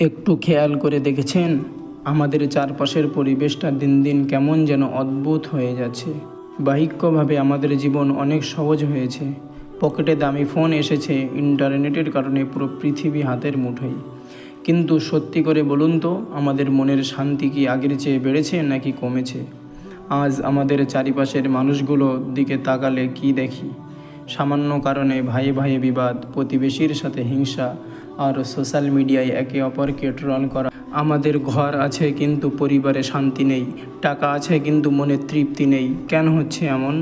একটু খেয়াল করে দেখেছেন আমাদের চারপাশের পরিবেশটা দিন দিন কেমন যেন অদ্ভুত হয়ে যাচ্ছে। বাহ্যিকভাবে আমাদের জীবন অনেক সহজ হয়েছে, পকেটে দামি ফোন এসেছে, ইন্টারনেটের কারণে পুরো পৃথিবী হাতের মুঠোয়। কিন্তু সত্যি করে বলুন তো, আমাদের মনের শান্তি কি আগের চেয়ে বেড়েছে নাকি কমেছে? আজ আমাদের চারিপাশের মানুষগুলোর দিকে তাকালে কি দেখি? সামান্য কারণে ভাইয়ে ভাইয়ে বিবাদ, প্রতিবেশীর সাথে হিংসা, আর সোশ্যাল মিডিয়ায় একে অপরকে ট্রল করা। আমাদের ঘর আছে কিন্তু পরিবারে শান্তি নেই, টাকা আছে কিন্তু মনে তৃপ্তি নেই। কেন হচ্ছে এমন?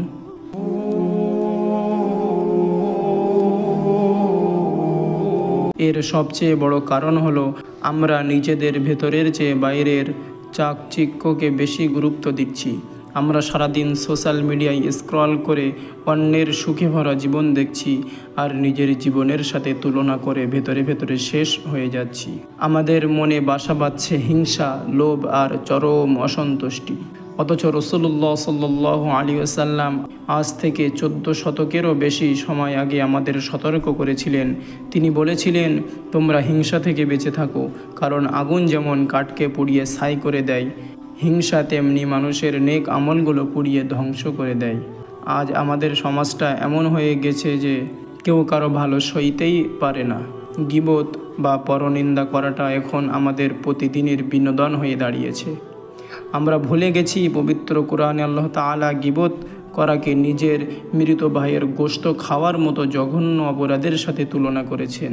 এর সবচেয়ে বড় কারণ হলো আমরা নিজেদের ভেতরের চেয়ে বাইরের চাকচিক্যকে বেশি গুরুত্ব দিচ্ছি। আমরা সারাদিন সোশ্যাল মিডিয়ায় স্ক্রল করে অন্যের সুখে ভরা জীবন দেখছি, আর নিজের জীবনের সাথে তুলনা করে ভেতরে ভেতরে শেষ হয়ে যাচ্ছি। আমাদের মনে বাসা বাঁধছে হিংসা, লোভ আর চরম অসন্তুষ্টি। অথচ রাসূলুল্লাহ সাল্লাল্লাহু আলাইহি ওয়াসাল্লাম আজ থেকে 14 শতকেরও বেশি সময় আগে আমাদের সতর্ক করেছিলেন। তিনি বলেছিলেন, তোমরা হিংসা থেকে বেঁচে থাকো, কারণ আগুন যেমন কাঠকে পুড়িয়ে ছাই করে দেয়, হিংসা তেমনি মানুষের নেক আমলগুলো পুড়িয়ে ধ্বংস করে দেয়। আজ আমাদের সমাজটা এমন হয়ে গেছে যে কেউ কারো ভালো সইতেই পারে না। গীবত বা পরনিন্দা করাটা এখন আমাদের প্রতিদিনের বিনোদন হয়ে দাঁড়িয়েছে। আমরা ভুলে গেছি পবিত্র কোরআনে আল্লাহ তাআলা গীবত করাকে নিজের মৃত ভাইয়ের গোশত খাওয়ার মতো জঘন্য অপরাধের সাথে তুলনা করেছেন।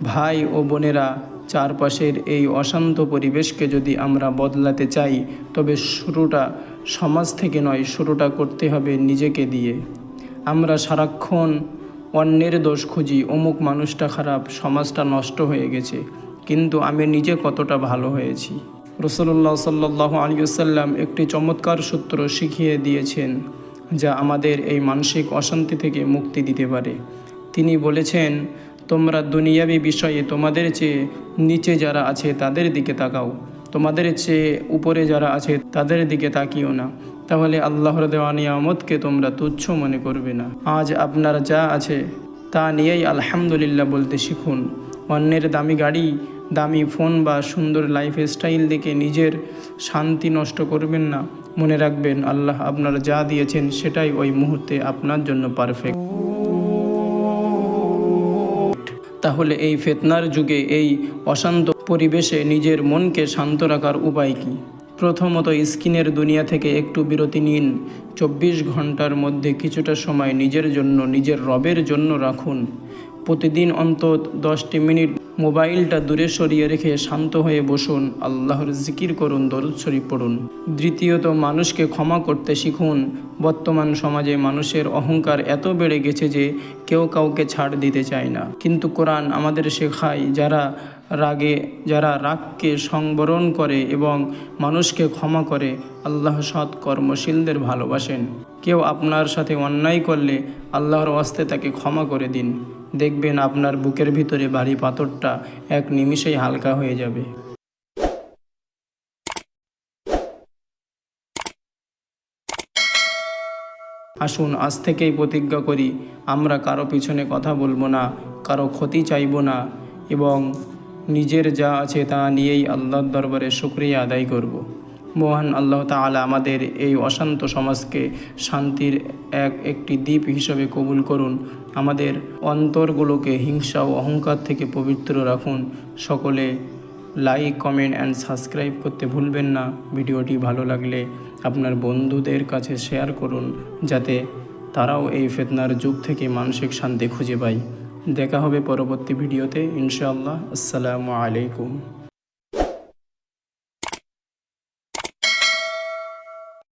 ভাই ও বোনেরা, চারপাশের এই অশান্ত পরিবেশকে যদি আমরা বদলাতে চাই, তবে শুরুটা সমাজ থেকে নয়, শুরুটা করতে হবে নিজেকে দিয়ে। আমরা সারাক্ষণ অন্যের দোষ খুঁজি, অমুক মানুষটা খারাপ, সমাজটা নষ্ট হয়ে গেছে, কিন্তু আমি নিজে কতটা ভালো হয়েছি। রাসূলুল্লাহ সাল্লাল্লাহু আলাইহি ওয়াসাল্লাম একটি চমৎকার সূত্র শিখিয়ে দিয়েছেন, যা আমাদের এই মানসিক অশান্তি থেকে মুক্তি দিতে পারে। তিনি বলেছেন, তোমরা দুনিয়াবী বিষয়ে তোমাদের চেয়ে নিচে যারা আছে তাদের দিকে তাকাও, তোমাদের চেয়ে উপরে যারা আছে তাদের দিকে তাকিও না, তাহলে আল্লাহর দেওয়া নিয়ামতকে তোমরা তুচ্ছ মনে করবে না। আজ আপনার যা আছে তা নিয়েই আলহামদুলিল্লাহ বলতে শিখুন। অন্যের দামি গাড়ি, দামি ফোন বা সুন্দর লাইফস্টাইল দেখে নিজের শান্তি নষ্ট করবেন না। মনে রাখবেন, আল্লাহ আপনার যা দিয়েছেন সেটাই ওই মুহূর্তে আপনার জন্য পারফেক্ট। তাহলে এই ফিতনার যুগে, এই অশান্ত পরিবেশে নিজের মনকে শান্ত রাখার উপায় কি? প্রথমত, স্ক্রিনের দুনিয়া থেকে একটু বিরতি নিন। 24 ঘন্টার মধ্যে কিছুটা সময় নিজের জন্য, নিজের রবের জন্য রাখুন। প্রতিদিন অন্তত 10টি মিনিট মোবাইলটা দূরে সরিয়ে রেখে শান্ত হয়ে বসুন, আল্লাহর জিকির করুন, দরুদ শরীফ পড়ুন। দ্বিতীয়ত, মানুষকে ক্ষমা করতে শিখুন। বর্তমান সমাজে মানুষের অহংকার এত বেড়ে গেছে যে কেউ কাউকে ছাড় দিতে চায় না। কিন্তু কোরআন আমাদের শেখায়, যারা রাগকে সংবরণ করে এবং মানুষকে ক্ষমা করে, আল্লাহ সৎ কর্মশীলদের ভালোবাসেন। কেউ আপনার সাথে অন্যায় করলে আল্লাহর ওয়াস্তে তাকে ক্ষমা করে দিন। দেখবেন আপনার বুকের ভিতরে ভারী পাথরটা এক নিমিষেই হালকা হয়ে যাবে। আসুন আজ থেকেই প্রতিজ্ঞা করি, আমরা কারো পিছনে কথা বলবো না, কারো ক্ষতি চাইব না, এবং নিজের যা আছে তা নিয়েই আল্লাহর দরবারে শুকরিয়া আদায় করব। মহান আল্লাহ তাআলা আমাদের এই অশান্ত সমাজকে শান্তির একটি দ্বীপ হিসাবে কবুল করুন। আমাদের অন্তরগুলোকে হিংসা ও অহংকার থেকে পবিত্র রাখুন। সকলে লাইক, কমেন্ট অ্যান্ড সাবস্ক্রাইব করতে ভুলবেন না। ভিডিওটি ভালো লাগলে আপনার বন্ধুদের কাছে শেয়ার করুন, যাতে তারাও এই ফিতনার যুগ থেকে মানসিক শান্তি খুঁজে পায়। দেখা হবে পরবর্তী ভিডিওতে ইনশাআল্লাহ। আসসালামু আলাইকুম।